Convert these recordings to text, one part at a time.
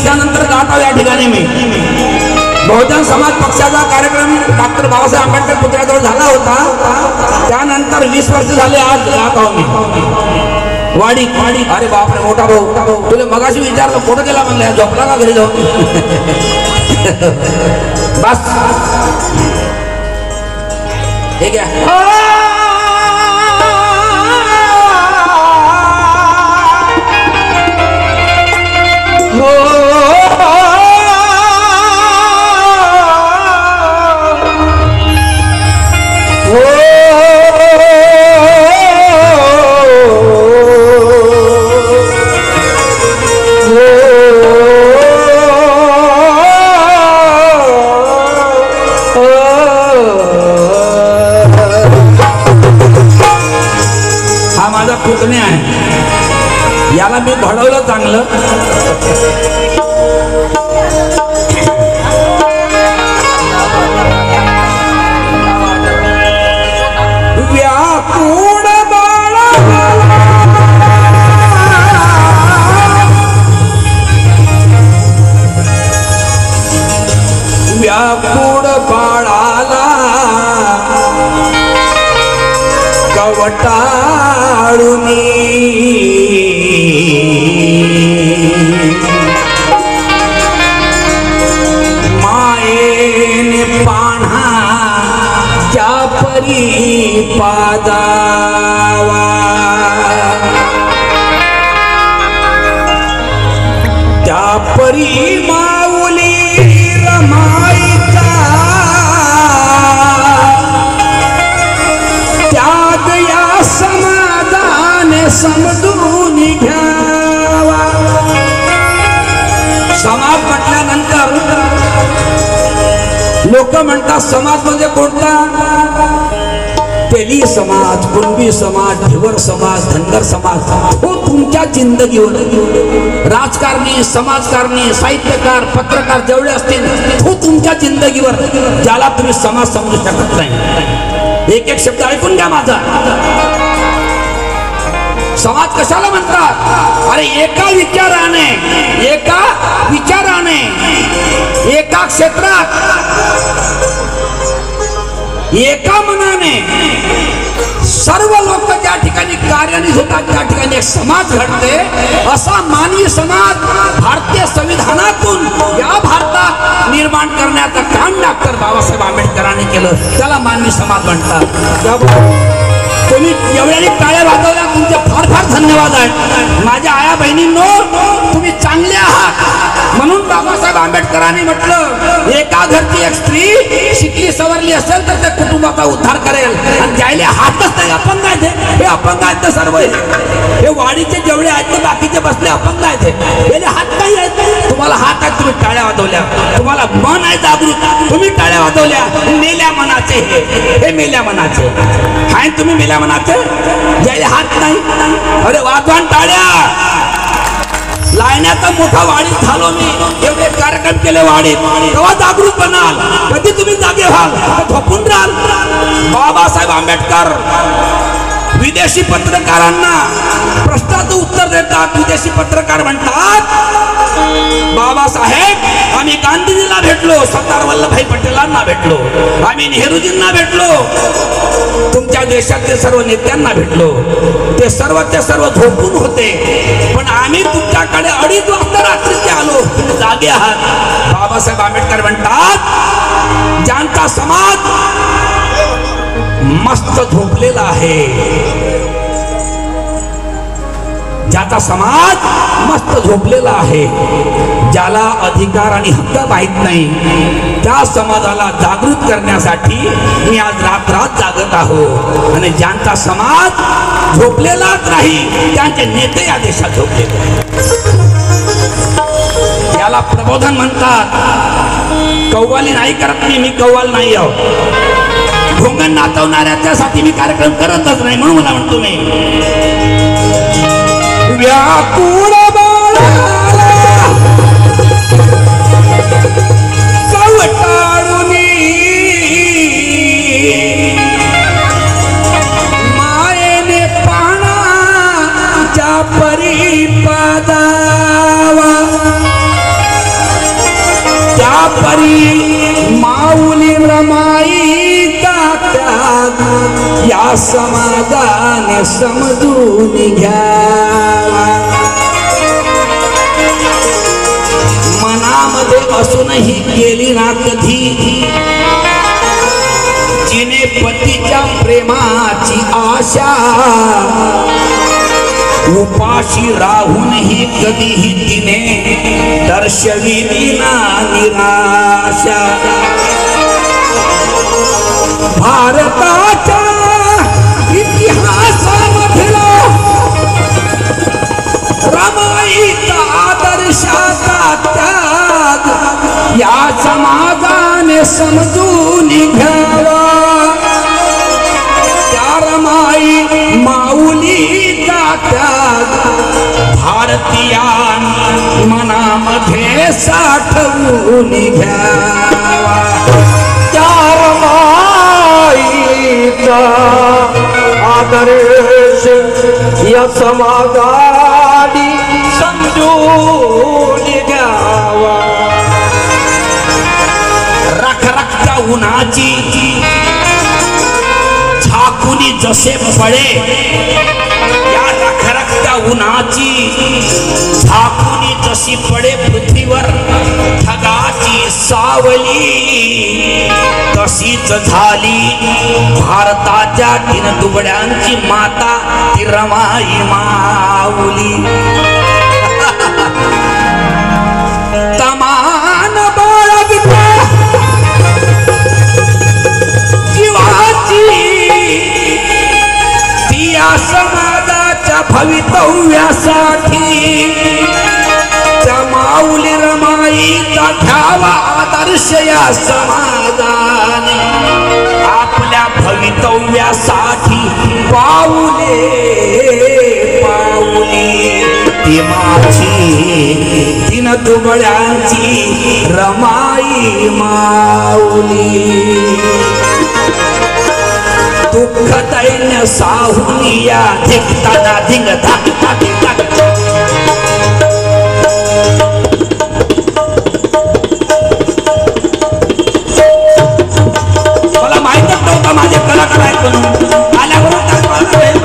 वर्षानंतर जात आहो या ठिकाणी मी। बहुजन समाज पक्षाचा कार्यक्रम डॉक्टर बाबासाहेब आंबेडकर पुतळ्याजवळ झाला होता, त्यानंतर 20 वर्ष झाले आज जात आहो मी वाडी। अरे बापरे मोठा भाऊ, तुला मगाशी विचारलं कुठं गेला म्हणलं, झोपला का घरी जाऊन? बस ठीक आहे। पुतणे आहे, याला मी घडवलं चांगलं। व्याकुळ बाळा व्याकुळ बाळाला कवटाळुनी मायेने पान्हा ज्या परी पादावा, त्या परी माऊली रमाईचा त्याग या समाधाने समजून घ्यावा। समाज म्हटल्यानंतर लोक म्हणतात समाज म्हणजे कोणता? तेली समाज, कुणबी समाज, ढिवर समाज, धनगर समाज। तो तुमच्या जिंदगीवर राजकारणी, समाजकारणी, साहित्यकार, पत्रकार जेवढे असतील तो तुमच्या जिंदगीवर ज्याला तुम्ही समाज समजू शकत नाही। एक एक शब्द ऐकून घ्या माझा। समाज कशाला म्हणतात? अरे एका विचाराने एका क्षेत्रात एका मनाने सर्व लोक ज्या ठिकाणी कार्यान्वित होतात त्या ठिकाणी एक समाज घडते। असा मानवी समाज भारतीय संविधानातून या भारतात निर्माण करण्याचं काम डॉक्टर बाबासाहेब आंबेडकरांनी केलं, त्याला मानवी समाज म्हणतात। तुम्ही एवढ्याने टाळ्या वाजवल्या, तुमचे फार फार धन्यवाद आहेत। माझ्या आया बहिणींनो, तुम्ही चांगले आहात म्हणून बाबासाहेब आंबेडकरांनी म्हटलं एका घरची एक स्त्री शिकली सवरली असेल तर त्या कुटुंबाचा उद्धार करेल। आणि ज्याला हातच नाही, अपंग आहेत, हे अपंग आहेत तर सर्व हे वाडीचे जेवढे आहेत ते बाकीचे बसले अपंग आहेत, हे हात नाही आहेत। तुम्हाला हात आहेत, तुम्ही टाळ्या वाजवल्या। तुम्हाला मन आहे जागृत, तुम्ही टाळ्या वाजवल्या। मेल्या मनाचे हे मेल्या मनाचे हाय, तुम्ही मेल्या मनाचे ज्याला हात नाही, अरे वाजवान टाळ्या। लायण्याचा मोठा वाडीत झालो मी, एवढे कार्यक्रम केले वाडीत, तेव्हा जागृत बनाल। कधी तुम्ही जागे व्हाल, झोपून राहाल। बाबासाहेब आंबेडकर विदेशी पत्रकारांना प्रश्नाचं उत्तर देतात। विदेशी पत्रकार म्हणतात, बाबासाहेब आम्ही गांधीजींना भेटलो, सरदार वल्लभभाई पटेलांना भेटलो, आम्ही नेहरूजींना भेटलो, तुमच्या देशातले सर्व नेत्यांना भेटलो, ते सर्व झोपून होते, पण आम्ही तुमच्याकडे 2:30 वाजता रात्रीचे आलो, तुम्ही जागे आहात। बाबासाहेब आंबेडकर म्हणतात, ज्यांचा समाज मस्त झोपलेला आहे, ज्याचा समाज मस्त झोपलेला आहे, ज्याला अधिकार आणि हक्क माहित नाही, त्या समाजाला जागृत करण्यासाठी मी आज रात जागत आहो। आणि ज्यांचा समाज झोपलेलाच नाही, त्यांचे नेते या देशात झोपलेले, याला प्रबोधन म्हणतात। कव्वाली नाही करत मी कव्वाल नाही आहो, भोंगण नाचवणाऱ्यासाठी मी कार्यक्रम करतच नाही, म्हणून मला म्हणतो मी व्याकुळ बाळाला कवटाळुनी मायेने पाण्याच्या परी पादावा, परी माऊली रमाई त्याग या समाजाने समजून घ्यावा. मनामध्ये असूनही गेली ना कधी जिने पतीच्या प्रेमाची आशा, उपाशी राहूनही कधीही तिने दर्शविली ना निराशा. भारताच्या इतिहासामधला रमाईचा आदर्शाचा त्याग या समाजाने समजून घ्यावा. त्या रमाई माऊलीचा त्याग भारतीयांनी मनामध्ये साठवून घ्यावा. त्या रमाईचा आदर्श या समाजाने समजून घ्यावा. रखरखत्या उन्हाची झाकुनी जसे पडे, या रखरखत्या उन्हाची झाकुनी जशी पडे पृथ्वीवर ढगाची सावली, तशीच झाली भारताच्या तीन दुबड्यांची माता ती रमाई माऊली. तमान बाळगता जीवाची ती या समाजाच्या भवितव्यासाठी त्या माऊली रमाईचा घ्यावा आदर्श या समाजाने. आपल्या भवितव्यासाठी पाऊले पाऊली ती माझी तीन दुबळ्यांची रमाई माऊली. दुःख दैन्य साहुनिया धिकताना धिंग धाक धाक धाक. मला माहितच नव्हतं माझे कलाकार आहेत म्हणून. आल्यावरून पार्टी आहे.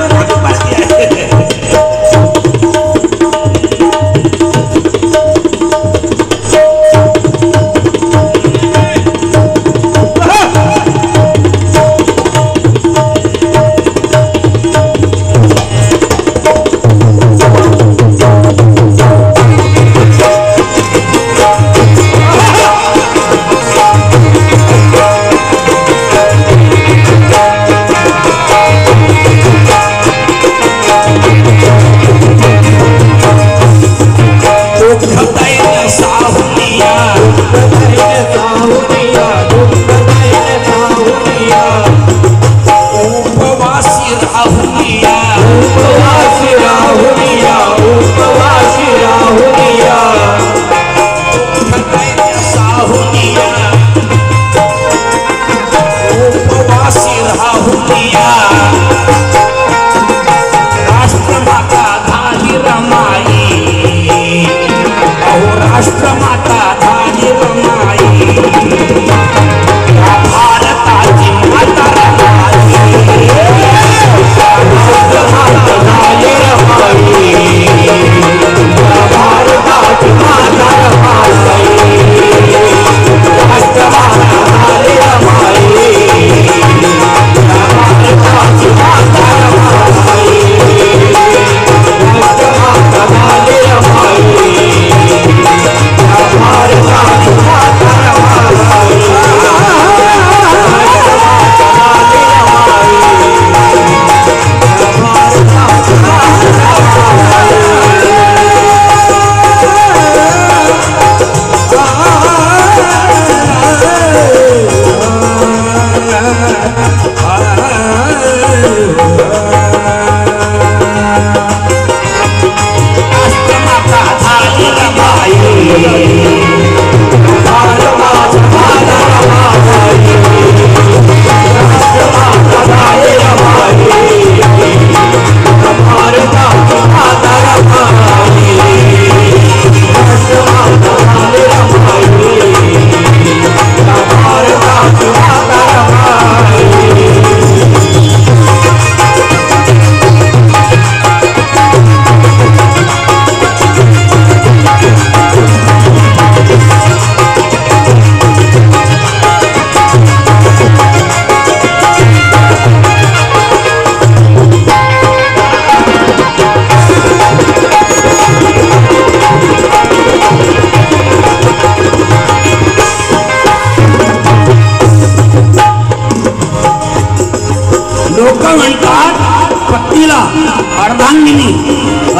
अर्धांगिनी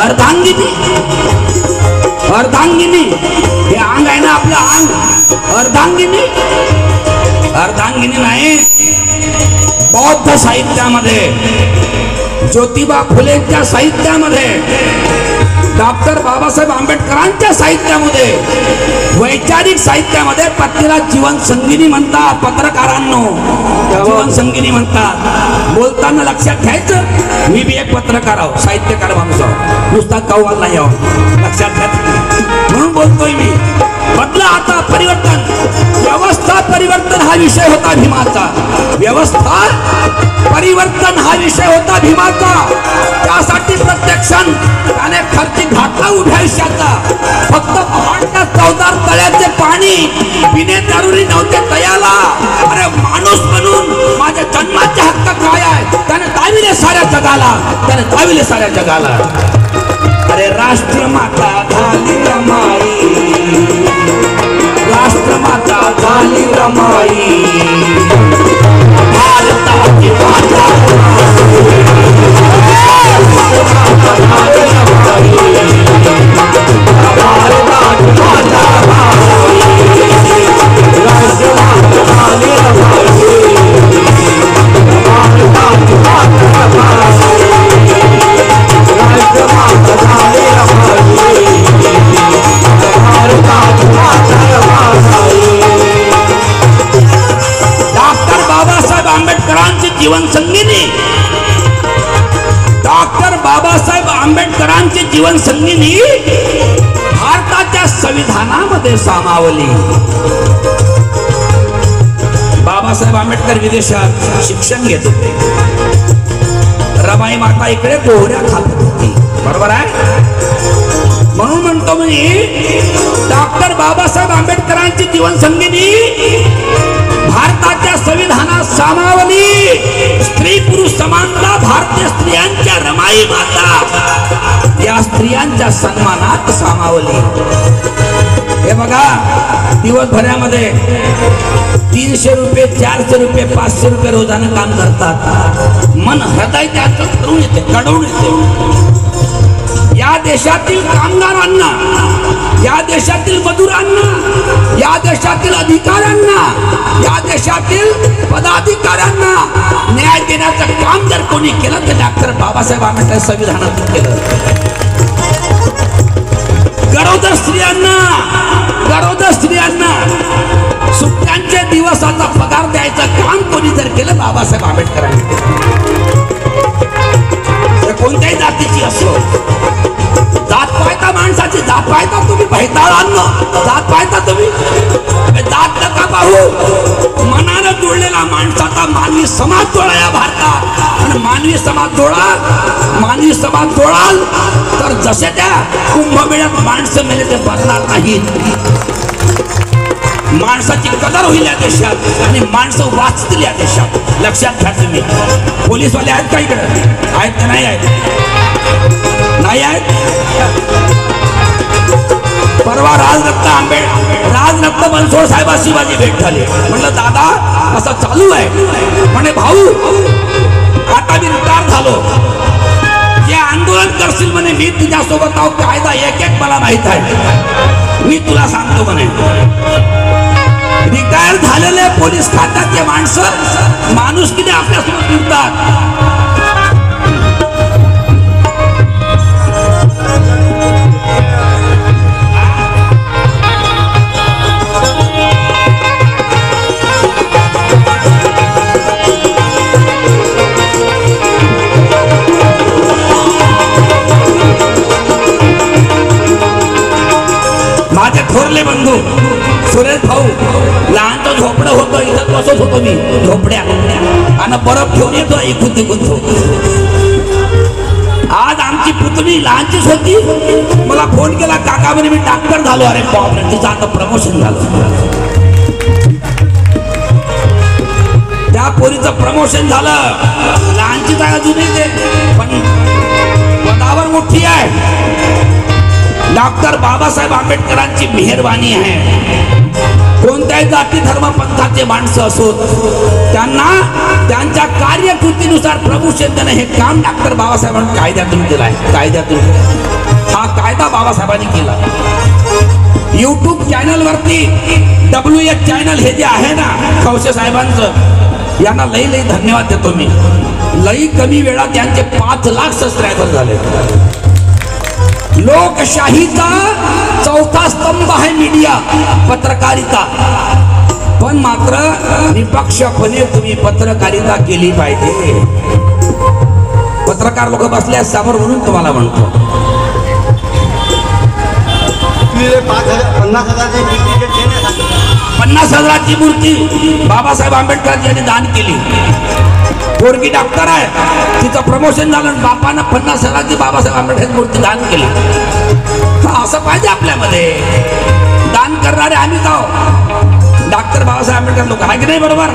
अर्धांगिनी अर्धांगिनी हे अंग आहे ना आपलं अंग अर्धांगिनी अर्धांगिनी नाही बौद्ध साहित्यामध्ये ज्योतिबा फुलेंच्या साहित्यामध्ये डॉक्टर बाबासाहेब आंबेडकरांच्या साहित्यामध्ये वैचारिक साहित्यामध्ये पत्नीला जीवन संगिनी म्हणतात. पत्रकारांनो जीवन संगिनी म्हणतात. बोलताना लक्षात घ्यायचं मी बी एक पत्रकार आहो साहित्यकार माणूस आहो नुसता कव्वाल नाही आहो लक्षात घ्या म्हणून बोलतोय मी. बदला आता परिवर्तन व्यवस्था परिवर्तन हा विषय होता भीमाचा. व्यवस्था परिवर्तन हा विषय होता भीमाचा. त्यासाठी प्रत्यक्षात त्याने खर्ची घातला उभ्या आयुष्याचा. फक्त पहाडच्या चौदार तळ्याचे पाणी पिणे जरुरी नव्हते तयाला. अरे माणूस म्हणून माझ्या जन्माचे हक्क काय आहे त्याने दाविले साऱ्या जगाला. त्याने दाविले साऱ्या जगाला. अरे राष्ट्रमाता झाली रमाई राष्ट्रमाता झाली रमाई भारताची माता जीवन संगिनी डॉक्टर बाबासाहेब आंबेडकरांची जीवन संगिनी भारताच्या संविधानामध्ये सामावली. बाबासाहेब आंबेडकर विदेशात शिक्षण घेत होते. रमाई माता इकडे गोहऱ्या खात होती. बरोबर आहे. म्हणून म्हणतो मी डॉक्टर बाबासाहेब आंबेडकरांची जीवन संगिनी भारताच्या संविधानात सामावली. स्त्री पुरुष समानता भारतीय स्त्रियांच्या रमाई माता या स्त्रियांच्या सन्मानात सामावली. हे बघा दिवसभरामध्ये 300 रुपये 400 रुपये 500 रुपये रोजानं काम करतात. मन हृदय त्याचं करून येते कडवून येते. या देशातील कामगारांना या देशातील मजुरांना या देशातील अधिकाऱ्यांना या देशातील पदाधिकाऱ्यांना न्याय देण्याचं काम जर कोणी केलं तर डॉक्टर बाबासाहेब आंबेडकर संविधानात केलं. गरोदर स्त्रियांना सुट्ट्यांचे दिवसाचा पगार द्यायचं काम कोणी जर केलं बाबासाहेब आंबेडकरांनी कोणत्याही जातीची असो. जात पाहता माणसाची जात पाहता तुम्ही भैताळांना जात पाहता तुम्ही जात नका पाहू. मनानं जोडलेला माणसाचा मानवी समाज जोडा या भारतात. आणि मानवी समाज जोडाल तर जसे त्या कुंभमेळ्यात माणसं मेले ते बदलणार नाहीत. माणसाची कदर होईल या देशात आणि माणसं वाचतील या देशात. लक्षात घ्या तुम्ही. पोलीसवाले आहेत का इकडे आहेत का नाही आहेत नाही आहेत. परवा राजरत्न बनसोड साहेबांशी माझी भेट झाली. म्हटलं दादा असं चालू आहे. म्हणे भाऊ आता मी रिटायर झालो. जे आंदोलन करशील म्हणे मी तुझ्यासोबत आहो. कायदा एक एक मला माहित आहे. मी तुला सांगतो म्हणे. रिटायर झालेले पोलीस खात्यातले माणसं माणुसकीने आपल्यासोबत फिरतात. माझे थोरले बंधू सुरेश भाऊ लहानचं झोपडं होतं इथं बसत होतो मी झोपड्या आणि बरफ घेऊन येतो इकून तिकून. आज आमची पुतणी लहानचीच होती. मला फोन केला काका म्हणे मी डॉक्टर झालो. अरे बापरे तिचं आता प्रमोशन झालं. त्या पोरीचं प्रमोशन झालं. लहानचीच आहे अजूनही ते पण पदावर मोठी आहे. डॉक्टर बाबासाहेब आंबेडकरांची मेहरबानी आहे. कोणत्याही जाती धर्म पंथाचे माणसं असोत, त्यांना त्यांच्या कार्यकृतीनुसार प्रमोशन हे काम डॉक्टर बाबासाहेबांनी कायद्यातून केलं आहे. कायद्यातून हा कायदा बाबासाहेबांनी केला. यूट्यूब चॅनलवरती WH चॅनल हे जे आहे ना खवसे साहेबांचं, यांना लई लई धन्यवाद देतो मी. लई कमी वेळात यांचे 5 लाख सबस्क्रायबर झाले. लोकशाहीचा चौथा स्तंभ आहे मीडिया, पत्रकारिता. पण मात्र निपक्षपणे तुम्ही पत्रकारिता केली पाहिजे. पत्रकार लोक बसले समोर म्हणून तुम्हाला म्हणतो 50,000ची मूर्ती बाबासाहेब आंबेडकर यांनी दान केली. पोरगी डॉक्टर आहे, तिचं प्रमोशन झालं, बापानं 50,000ची बाबासाहेब आंबेडकर मूर्ती दान केली. असं पाहिजे आपल्यामध्ये. दान करणारे आम्ही जाऊ डॉक्टर बाबासाहेब आंबेडकर लोक आहे की नाही? बरोबर.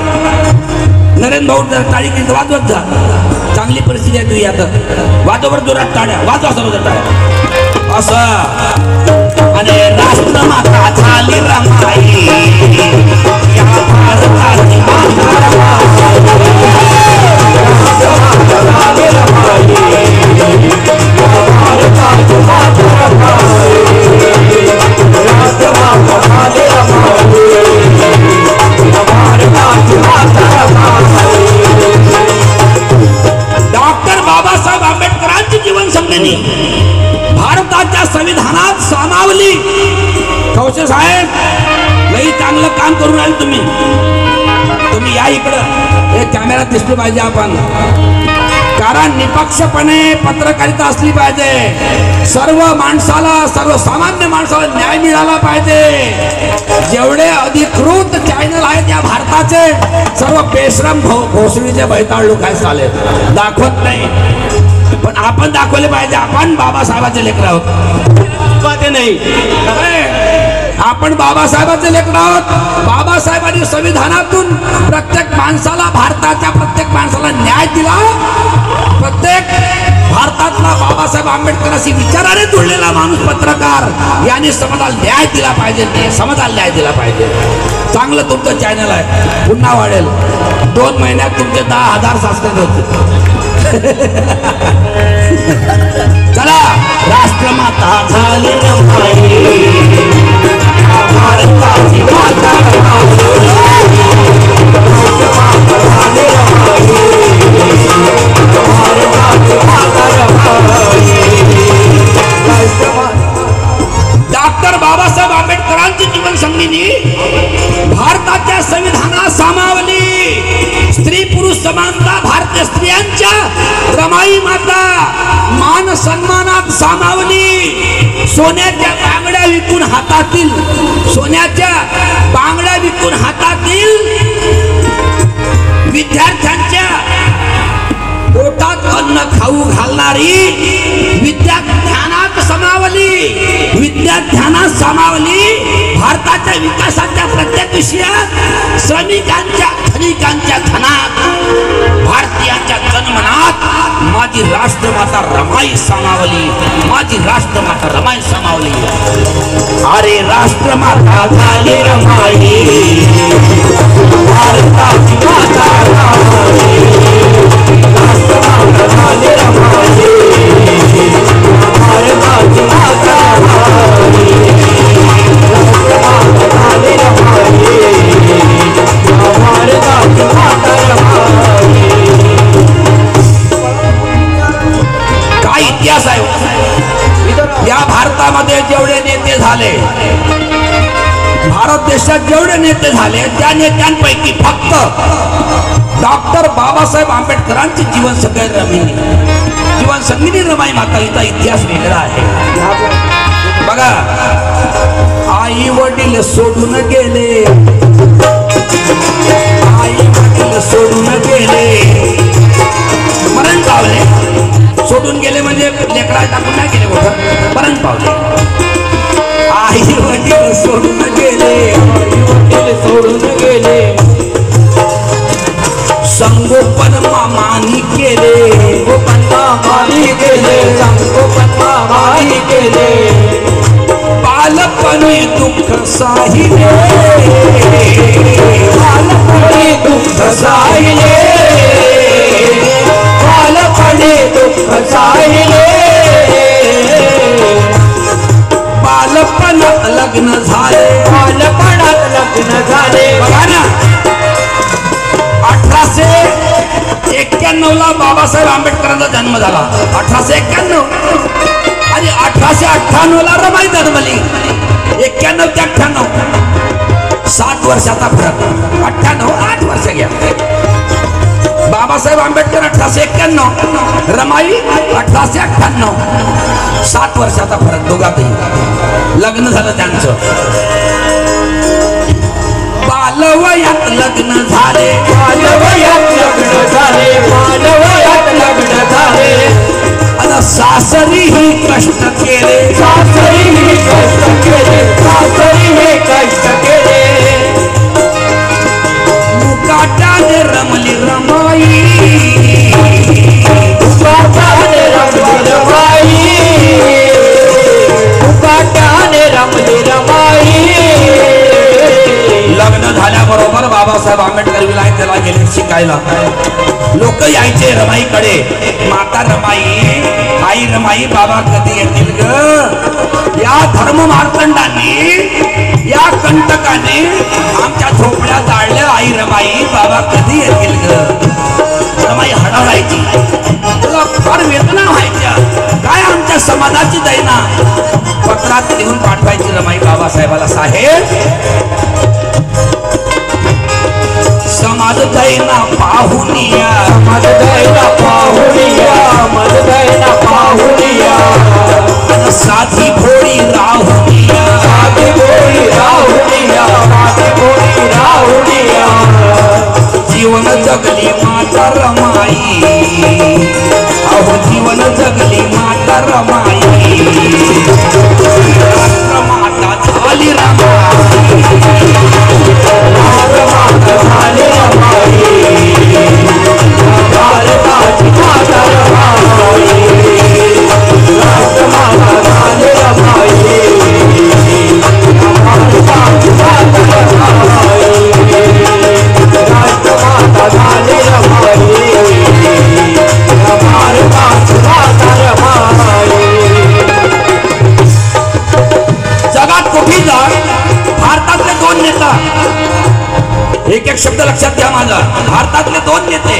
नरेंद्र भाऊ टाळी की वाजवत जा. चांगली परिस्थिती आहे तुझी. आता वाजवर जोरात टाळ्या वाजवा, सर्व टाळ्या असं. आणि राष्ट्रमाता झाली रमाई, या भारताची माता रमाई. डॉक्टर बाबासाहेब आंबेडकरांची जीवनशैली भारताच्या संविधानात सामावली. खवसे साहेब लई चांगलं काम करून राहिले तुम्ही. तुम्ही या इकडं, एक कॅमेरा दिसलो पाहिजे आपण, कारण निपक्षपणे पत्रकारिता असली पाहिजे. सर्व माणसाला, सर्वसामान्य माणसाला न्याय मिळाला पाहिजे. जेवढे अधिकृत चॅनल आहेत या भारताचे, सर्व बेश्रम भोसडीचे बैताळ लोक आहेत, चालेल दाखवत नाही. पण आपण दाखवले पाहिजे आपण बाबासाहेबांचे लेकर आहोत. नाही आपण बाबासाहेबांचे लेकर आहोत. बाबासाहेबांनी संविधानातून प्रत्येक माणसाला, भारताच्या प्रत्येक माणसाला न्याय दिला. प्रत्येक भारतातला बाबासाहेब आंबेडकरांशी विचाराने जुळलेला माणूस पत्रकार यांनी समाजाला न्याय दिला पाहिजे. समाजाला न्याय दिला पाहिजे. चांगलं तुमचं चॅनल आहे, पुन्हा वाढेल. 2 महिन्यात तुमचे 10,000 सबस्क्रायबर होते. चला, राष्ट्रमाता झाली रमाई, भारताची माता रमाई. डॉक्टर बाबासाहेब आंबेडकरांची जीवनशैली भारताच्या संविधानात सामावली. स्त्री पुरुष समानता भारतीय स्त्रियांच्या रमाई माता मान सन्मानात सामावली. सोन्याच्या बांगड्या विकून हातातील, सोन्याच्या बांगड्या विकून हातातील विद्यार्थ्यांच्या पोटात अन्न खाऊ घालणारी विद्याध्यानात सामावली. विद्याध्यानात सामावली. भारताच्या विकासाच्या प्रत्येक विषयात, श्रमिकांच्या धनिकांच्या धनात, भारतीयांच्या जनमनात माझी राष्ट्रमाता रमाई सामावली. माझी राष्ट्रमाता रमाई सामावली. अरे राष्ट्रमाता झाली रमाई, भारताची माता रमाई. राष्ट्रमाता झाली रमाई, भारताची माता रमाई. राष्ट्रमाता झाली रमाई, भारताची माता रमाई. काय इतिहास आहे या भारतामध्ये. जेवढे नेते झाले, भारत देशात जेवढे नेते झाले, त्या नेत्यांपैकी फक्त डॉक्टर बाबासाहेब आंबेडकरांची जीवनशैली रमाई माताचा इतिहास वेगळा आहे. बघा, आई वडील सोडून गेले, आई वडील सोडून गेले, मरण पावले. सोडून गेले म्हणजे लेकरा टाकून नाही गेले, मोठं मरण पावले. आई वडील सोडून गेले, आई वडील सोडून गेले. संगोपन मामानी केले, संगोपन मामानी केले, संगोपन मामानी केले. बालपणी तू दुःख साहिले बालपणी दुःख साहिले बालपणी दुःख साहिले बालपणात लग्न झाले बालपणात लग्न झाले बघा ना 1891 ला बाबासाहेब आंबेडकरांचा जन्म झाला 1891 आणि 1898 ला रमाई जन्मली 91 ते 98 7 वर्षाचा फरक 98 8 वर्ष घ्या बाबासाहेब आंबेडकर 1891 रमाई 1898 7 वर्षाचा फरक दोघातही लग्न झालं त्यांचं बालवयात लग्न झाले बालवयात लग्न झाले बालवयात लग्न झाले आणि सासरीही कष्ट केले सासरीही कष्ट केले सासरीही कष्ट केले मुकाटाने रमली रमाई मुकाटाने रमली रमाई मुकाटाने रमली रमाई लग्न झाल्याबरोबर बाबासाहेब आंबेडकर विलायतेला गेले शिकायला लोक यायचे रमाईकडे माता रमाई आई रमाई बाबा कधी येतील ग या धर्म मार्तंडांनी या कंटकाने आमच्या झोपड्या जाळल्या आई रमाई बाबा कधी येतील ग रमाई हडळायची तुला फार वेदना व्हायच्या काय आमच्या समाजाची दैना पत्रात लिहून पाठवायची रमाई बाबासाहेबाला साहेब समाज दैना पाहुनिया मद दैना पाहुनिया मद दैना पाहुनिया साधी भोळी राहुनिया साधी भोळी राहुनिया साधी भोळी राहुनिया जीवन जगली माता रमाई अहो जीवन जगली माता रमाई राष्ट्रमाता झाली रमाई राष्ट्रमाता झाली रमाई भारताची माता रमाई राष्ट्रमाता झाली रमाई भारताची माता रमाई राष्ट्रमाता झाली रमाई भारताची माता रमाई जगात कुठे जा भारतातले दोन नेता एक एक शब्द लक्षात घ्या माझा भारतातले दोन नेते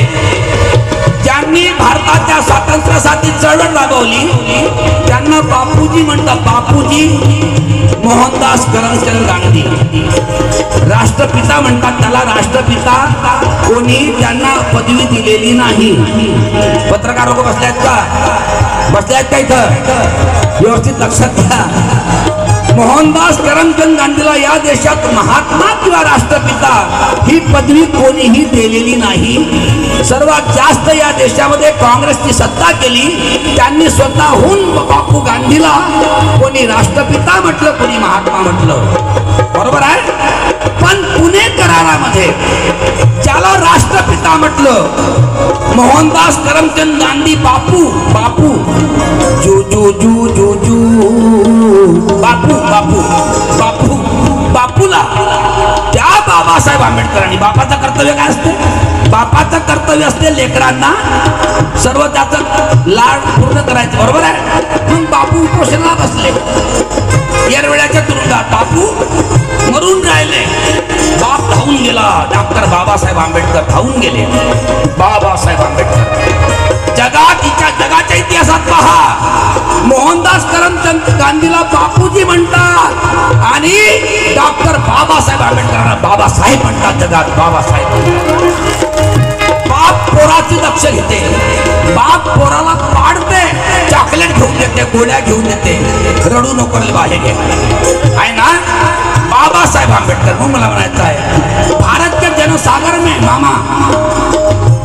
ज्यांनी भारताच्या स्वातंत्र्यासाठी चळवळ राबवली त्यांना बापूजी म्हणतात बापूजी मोहनदास करमचंद गांधी राष्ट्रपिता म्हणतात त्याला राष्ट्रपिता कोणी त्यांना पदवी दिलेली नाही पत्रकार लोक बसल्यात का इथं व्यवस्थित लक्षात घ्या मोहनदास करमचंद गांधीला या देशात महात्मा किंवा राष्ट्रपिता ही पदवी कोणीही दिलेली नाही सर्वात जास्त या देशामध्ये काँग्रेसची सत्ता केली त्यांनी स्वतःहून बापू गांधीला कोणी राष्ट्रपिता म्हटलं कोणी महात्मा म्हटलं बरोबर आहे पण पुणे करारामध्ये ज्याला राष्ट्रपिता म्हटलं मोहनदास करमचंद गांधी बापू बापू जू जू जू जू जू बापू बापू बापू बापूला त्या बाबासाहेब आंबेडकरांनी बापाचं कर्तव्य काय असते बापाचं कर्तव्य असते लेकरांना सर्व त्याचं लाड पूर्ण करायचं बरोबर आहे मग बापू उपोषणाला बसले येरवेळ्याच्या तुरुंगात बापू मरून राहिले बाप धावून गेला डॉक्टर बाबासाहेब आंबेडकर धावून गेले बाबासाहेब आंबेडकर जगाच्या इतिहासात पहा मोहनदास करमचंद गांधीला बापूजी म्हणतात आणि डॉक्टर बाबासाहेब आंबेडकरांना बाबासाहेब म्हणतात जगात बाबासाहेब बाप पोराची दक्ष घेते बाप पोराला पाडते चॉकलेट घेऊन देते गोळ्या घेऊन देते रडू नको बाहेर घे आहे ना बाबासाहेब आंबेडकर मग मला म्हणायचं आहे भारत के जनसागर में मामा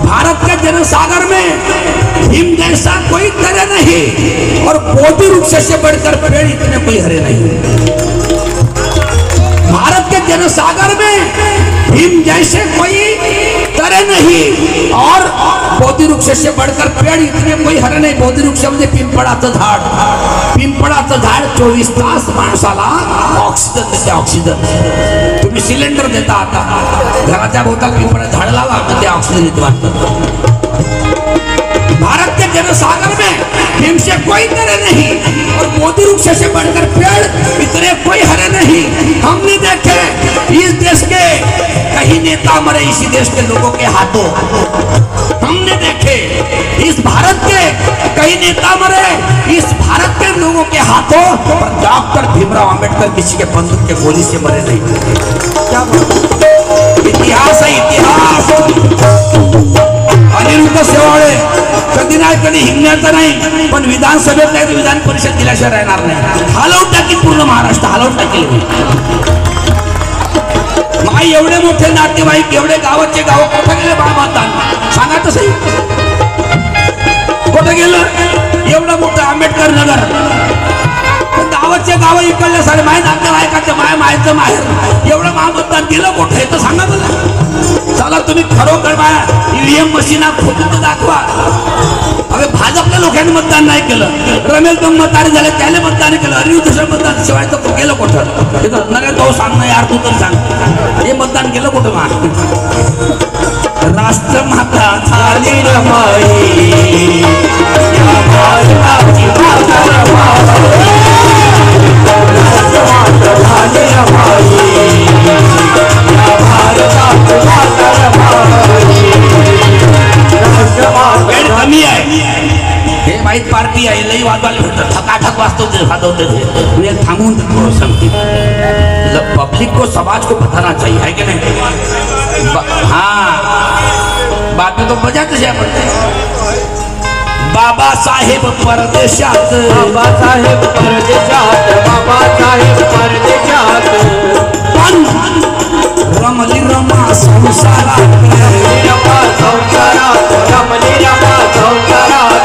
भारत के जनसागर में भीम जैसा कोई करे नहीं और बोधि वृक्ष से बढ़कर पेड़ इतने कोई हरे नहीं भारत के जनसागर में भीम जैसे कोई करे नहीं। और बोधी वृक्ष से बढ़कर पेड़ इतने कोई हरे नाही। बोधी वृक्ष म्हणजे पिंपळाचं झाड, पिंपळाचं झाड 24 तास माणसाला ऑक्सिजन देते, ऑक्सिजन। तुम्ही सिलेंडर देता आता घराच्या भोवताल पिंपळाचं झाड लावा म्हणजे ऑक्सिजन येते। भारत के जनसागर में भीम से कोई करे नहीं और मोदी वृक्ष से बढ़कर पेड़ इतने कोई हरे नहीं। हमने देखे इस देश के कई नेता मरे इसी देश के लोगों के हाथों। हमने देखे इस भारत के कई नेता मरे इस भारत के लोगों के हाथों, पर डॉक्टर भीमराव अंबेडकर किसी के बंदूक के गोली से मरे नहीं। क्या इतिहास है, इतिहास। अनिरुद्ध सेवाळे कधी नाही कधी हिंगण्याचं नाही, पण विधानसभेत नाही तर विधान परिषद दिल्याशिवाय राहणार नाही। हलवून टाकील पूर्ण महाराष्ट्र, हलवून टाकील। माई एवढे मोठे नातेवाईक, एवढे गावाचे गाव कुठे गेले बाबातान सांगा तर सही। कुठे गेलं एवढं मोठं आंबेडकर नगर, गावाचे गाव इकडले सारे माय नातेवाईकाचे माय मायचं माहेर, एवढं महामतदान गेलं कुठे तर सांगा मला। चला तुम्ही खरोखर ईव्हीएम मशीना खोटून दाखवा। अरे भाजपच्या लोकांनी मतदान नाही केलं, रमेश बंग मतदार झाले त्याने मतदान केलं, अनिरुद्ध मतदान शिवाय तर गेलं कुठं नरे तो सांग ना यार, तू तर सांग हे मतदान केलं कुठं मा। राष्ट्रमाता झाली रमाई या भारताची माता रमाई, राष्ट्रमाता झाली रमाई या भारताची माता रमाई। वेळ कमी आहे, हे माहीत पार्टी आहे, लई वाजवायला भेटतं, ठकाठक वाजवते मुझे थामून सांगते। पब्लिक को समाज को बताना चाहिए है कि नहीं। हाँ बाद में तो बजाते से पड़ते। बाबासाहेब परदेशात, बाबासाहेब परदेशात, बाबासाहेब परदेशात, रमली रमा संसारात, रमा संसारात, रमली रमा संसारात,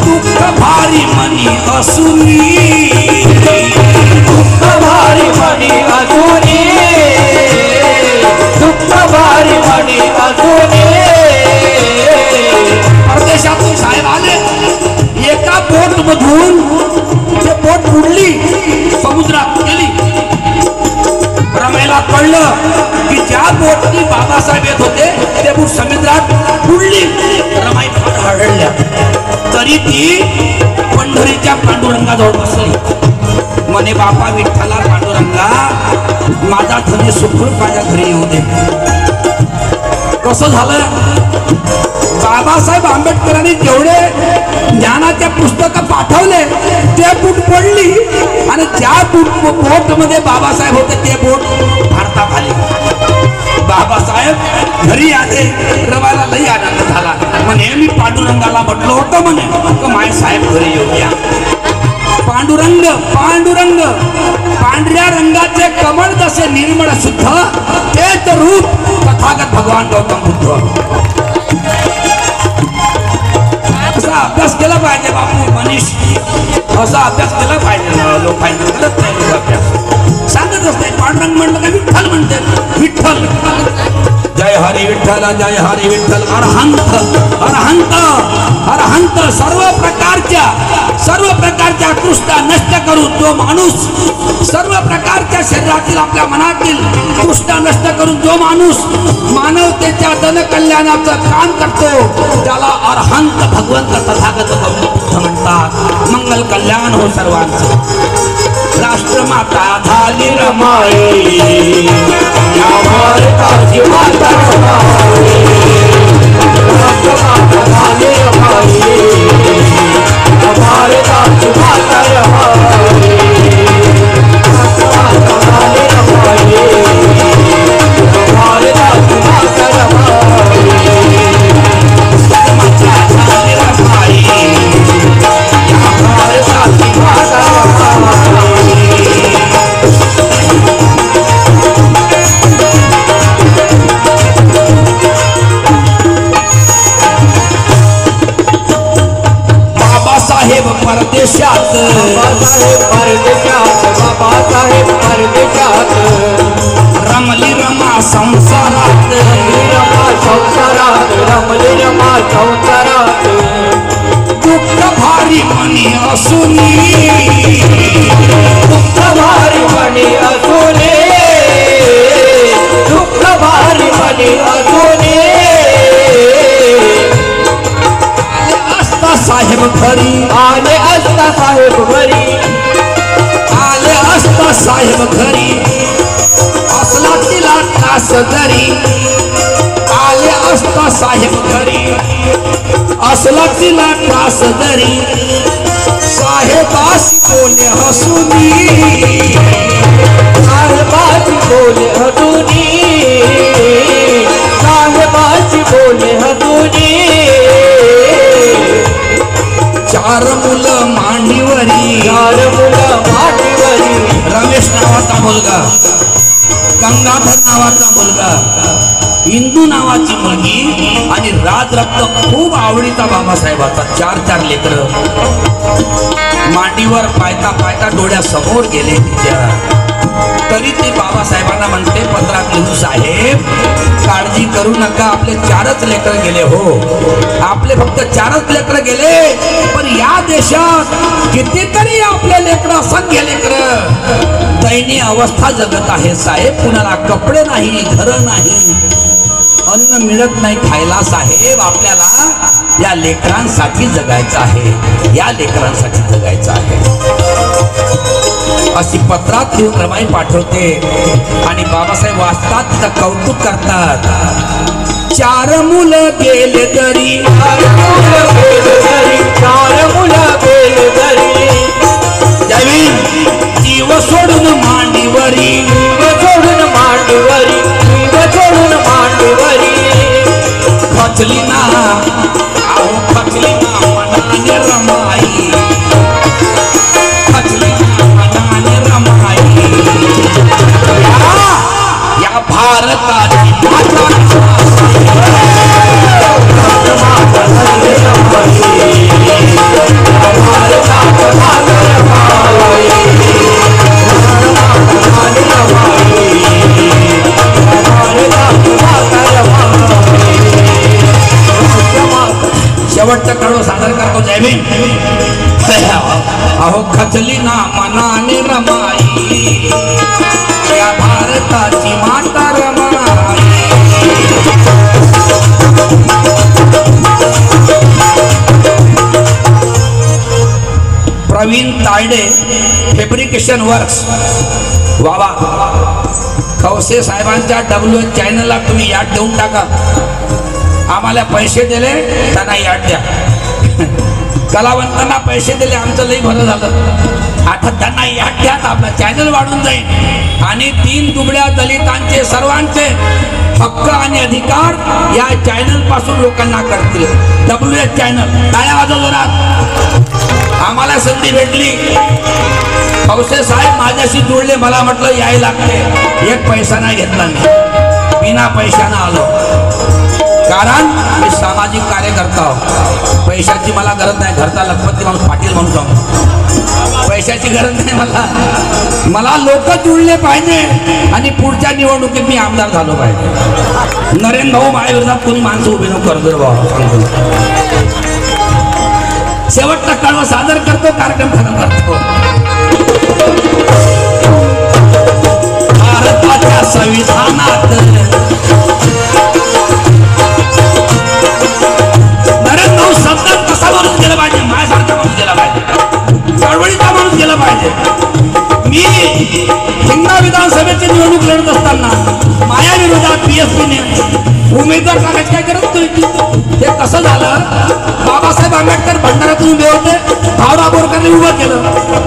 दुःख भारी मनी असुनी, दुःख भारी मनी असुनी, दुःख भारी मनी असुनी। परदेशातून साहेब आले, एका बोट मधून ते बोट बुडली, समुद्रात गेली। रमेला कळलं की ज्या बोटनी बाबासाहेब येत होते ते बोट समुद्रात बुडली। रमाई फार हरडल्या, तरी ती पंढरीच्या पांडुरंगाजवळ बसली। म्हणे बापा विठ्ठला पांडुरंगा, माझा धनी सुखरूप माझ्या घरी येऊ दे। कसं झालं, बाबासाहेब आंबेडकरांनी जेवढे ज्ञानाचे पुस्तक पाठवले ते बोट पडली आणि त्या बोट मध्ये बाबासाहेब होते ते बोट भारतात आले। बाबासाहेब घरी आले, रवाला लई आनंद झाला। म्हणे मी पांडुरंगाला म्हटलं होतं म्हणे माय साहेब घरी येऊ द्या। पांडुरंग पांडुरंग पांढऱ्या रंगाचे कमळ जसे निर्मळ शुद्ध तेच रूप तथागत भगवान गौतम बुद्ध। असा अभ्यास केला पाहिजे बापू मनीष, असा अभ्यास केला पाहिजे। लोकांनी करत नाही अभ्यास, सांगतच नाही। पांडुरंग म्हणलं का विठ्ठल म्हणते, विठ्ठल जय हरी विठ्ठल, जय हरी विठ्ठल। अरहंत अरहंत अरहंत सर्व प्रकारच्या तृष्णा नष्ट करून जो माणूस, सर्व प्रकारच्या शरीरातील आपल्या मनातील तृष्णा नष्ट करून जो माणूस मानवतेच्या जनकल्याणाचं काम करतो त्याला अरहंत भगवंत तथागत बुद्ध म्हणतात। मंगल कल्याण हो सर्वांचं। राष्ट्रमाता झाली रमाई या भारताची माता रमाई, राष्ट्रमाता झाली रमाई या भारताची माता रमाई, राष्ट्रमाता झाली रमाई या भारताची माता रमाई, राष्ट्रमाता झाली रमाई या भारताची माता रमाई। परदेशात, बाबासाहेब परदेशात, बाबासाहेब परदेशात, रमली रमा संसारात, रमली रमा त्रास जरी आले असता साहेब घरी असला तिला त्रास जरी साहेबाशी बोले हसुनी साहेबाची बोले हसुनी साहेबाची बोले हसुनी चार मुलं मांडीवरी रमेश नावाचा मुलगा गंगाधर नावाचा मुलगा इंदू नावाची मुलगी आणि राजरत्न खूप आवडीचा बाबासाहेबाचा 4 लेकरं मांडीवर पायता पायता डोळ्यासमोर गेले तिच्या तरी ती बाबासाहेबांना म्हणते पत्रात लिहू साहेब काळजी करू नका आपले 4च लेकर गेले हो आपले फक्त 4च लेकर गेले पण या देशात कितीतरी आपले लेकर असंख्य लेकर दयनीय अवस्था जगत आहे साहेब कुणाला कपडे नाही घर नाही अन्न मिळत नाही खायला साहेब आपल्याला या लेकरांसाठी जगायचं आहे या लेकरांसाठी जगायचं आहे अशी पत्रात लिहून रमाई पाठवते आणि बाबासाहेब वाचतात तिचं कौतुक करतात 4 मुलं गेले तरी 4 मुलं गेले तरी जीव सोडून मांडीवरी सोडून मांडीवरी सोडून मांडीवरी खचली ना अहो खचली ना मनाने रमाई खचली ना मनाने रमाई या भारताची शेवटचा कडू सादर करतो जय भीम अहो खचली ना मनाने रमाई या भारताची माता रमाई प्रवीण तायडे फॅब्रिकेशन वर्क्स वावा खवसे साहेबांच्या WH चॅनलला तुम्ही याद देऊन टाका आम्हाला पैसे दिले त्यांना याद द्या कलावंतांना पैसे दिले आमचं लई भलं झालं आता त्यांना याद द्या आपला चॅनल वाढून जाईल आणि 3 दुबळ्या दलितांचे सर्वांचे हक्क आणि अधिकार या चॅनल पासून लोकांना करतील WH चॅनल टाळ्या वाजव जोरात आम्हाला संधी भेटली खवसे साहेब माझ्याशी जोडले मला म्हटलं यायला लागते 1 पैसा नाही घेतला मी बिना पैशानं आलो कारण मी सामाजिक कार्य करतो पैशाची मला गरज नाही घरचा लखपती माणूस पाटील म्हणतो पैशाची गरज नाही मला लोक जुळले पाहिजे आणि पुढच्या निवडणुकीत मी आमदार झालो पाहिजे नरेंद्र भाऊ माझ्या विरोधात कोणी माणसं उभी नको करतो भाऊ सांगतो शेवटचा कळवा सादर करतो कार्यक्रम खतम करतो भारताच्या संविधानात सतत कसा माणूस गेला पाहिजे माझ्यासारखा माणूस गेला पाहिजे चळवळीचा माणूस गेला पाहिजे मी हिंगणा विधानसभेची निवडणूक लढत असताना माझ्या विरोधात PSPने उमेदवार टाकायची काय करत होती ते कसं झालं बाबासाहेब आंबेडकर भंडाऱ्यातून उभे होते भावरा बोरकरने उभं केलं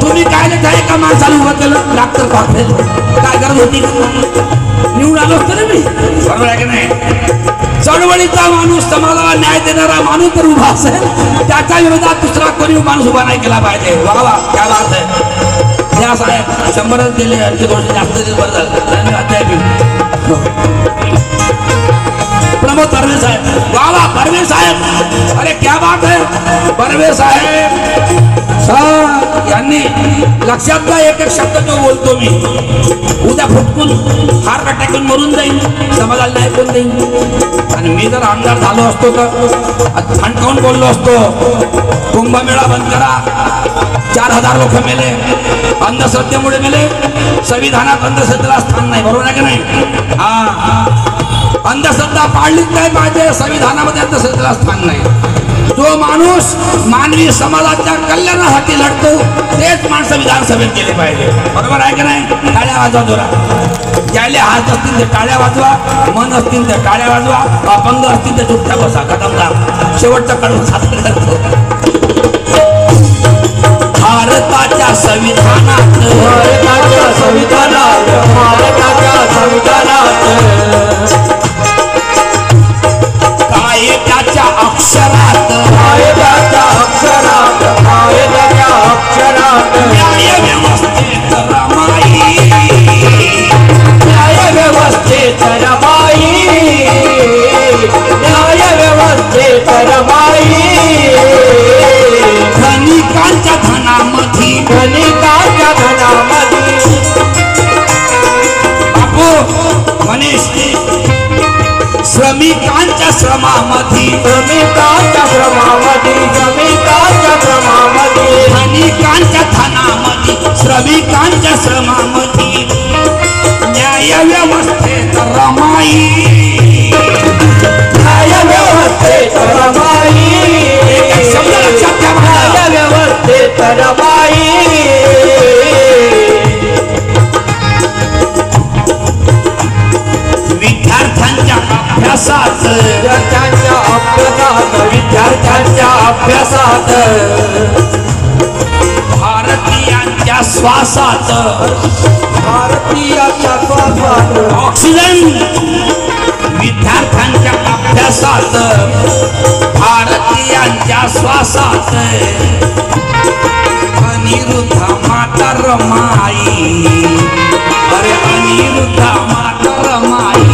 तुम्ही काय काय एका माणसाला उभं केलं डॉक्टर पाटील काय गरज होती निवडून आलो असतो ना मी बरोबर आहे की नाही चळवळीचा माणूस समाजाला न्याय देणारा माणूस तर उभा असेल त्याच्या विरोधात दुसरा कोणी माणूस उभा नाही केला पाहिजे वा वा क्या बात आहे द्या साहेब 100च दिले आणखी 200 जास्त दिले बरं झालं धन्यवाद प्रमोद बर्वे साहेब वा वा बर्वे साहेब अरे क्या बात है बर्वे साहेब यांनी लक्षात घ्या एक शब्द जो बोलतो मी उद्या फुटकून हार अटॅकून मरून जाईल समाजाला नाही कोण देईल आणि मी जर आमदार झालो असतो तर ठणकावून बोललो असतो कुंभमेळा बंद करा 4000 लोक मेले अंधश्रद्धेमुळे मेले संविधानात अंधश्रद्धेला स्थान नाही बरोबर आहे की नाही अंधश्रद्धा पाळलीच नाही पाहिजे. संविधानामध्ये अंधश्रद्धेला स्थान नाही. जो माणूस मानवी समाजाच्या कल्याणासाठी लढतो तेच माणसं विधानसभेत गेले पाहिजे. बरोबर आहे का नाही? टाळ्या वाजवा जोरा. ज्याले हात असतील ते टाळ्या वाजवा, मन असतील ते टाळ्या वाजवा, अपंग असतील ते चुपचाप बसा. खतमला शेवटचा कडून सादर करतो. भारताच्या संविधानात कायद्याच्या अक्षरात न्याय व्यवस्थेत रमाई, न्याय व्यवस्थेत रमाई, न्याय व्यवस्थेत रमाई. धनिकांच्या धनामधी, धनिकांच्या धनामधी, बापू मनीष, श्रमिकांच्या श्रमामधी, श्रमिकांच्या श्रमामधी, श्रमिकांच्या श्रमामधी, धनिकांच्या धनामधी, श्रमिकांच्या श्रमामधी न्याय व्यवस्थेत रमाई, न्याय व्यवस्थेत रमाई. एक शब्द लक्षात घ्या. न्याय व्यवस्थेत रमाई. विद्यार्थ्यांच्या अभ्यासात, विद्यार्थ्यांच्या अभ्यासात, विद्यार्थ्यांच्या अभ्यासात, भारतीयांच्या श्वासात, भारतीयांच्या श्वासात ऑक्सिजन. विद्यार्थ्यांच्या अभ्यासात, भारतीयांच्या श्वासात अनिरुद्ध माता रमाई. अरे अनिरुद्ध माता रमाई,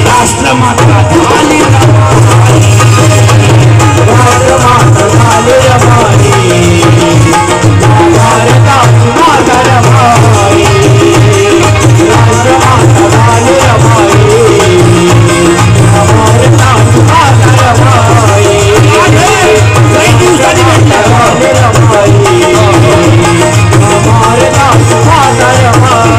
राष्ट्रमाता झाली रमाई, राष्ट्रमाता झाली रमाई, भारताची माता रमाई, राष्ट्रमाता झाली रमाई, भारताची माता रमाई, काही दिवसांनी भेटल्या. झाली रमाई, भारताची माता रमाई.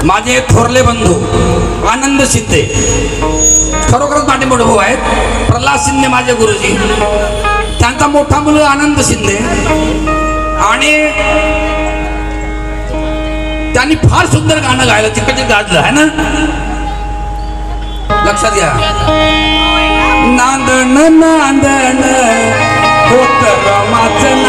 माझे थोरले बंधू आनंद शिंदे खरोखरच माझे मोठे भाऊ आहेत. प्रल्हाद शिंदे माझे गुरुजी, त्यांचा मोठा मुलगा आनंद शिंदे, आणि त्यांनी फार सुंदर गाणं गायलं, तिकडे गाजलं आहे ना. लक्षात घ्या. नांदण नांदण होत रमाचं